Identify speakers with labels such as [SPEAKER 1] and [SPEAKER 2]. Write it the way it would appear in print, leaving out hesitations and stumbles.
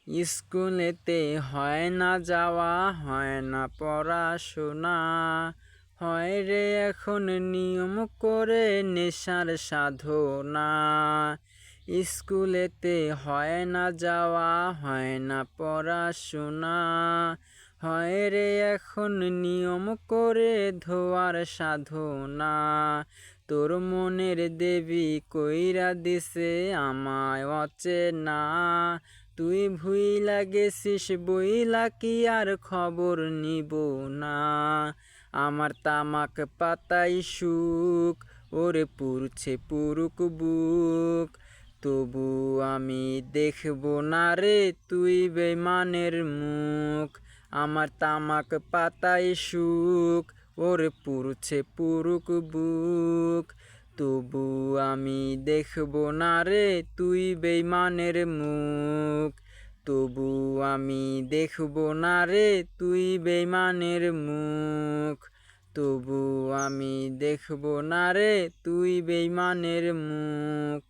[SPEAKER 1] স্কুলেতে হয় না যাওয়া, হয় না পড়াশোনা, হয় রে এখন নিয়ম করে নেশার সাধনা। স্কুলেতে হয় না যাওয়া, হয় না পড়াশোনা, হয় রে এখন নিয়ম করে ধোয়ার সাধনা। তোর মনের দেবী কইরা দিছে আমায় অচেনা, তুই ভুইলা গেছিস বইলা কি আর খবর নিব না। আমার তামাক পাতাই সুখ, ওরে পুড়ছে পুরুক বুক, তবু আমি দেখব না রে তুই বেমানের মুখ। আমার তামাক পাতাই সুখ, ওরে পুড়ছে পুরুক বুক, তবু আমি দেখব না রে তুই বেইমানের মুখ। তবু আমি দেখব না রে তুই বেইমানের মুখ। তবু আমি দেখব না রে তুই বেইমানের মুখ।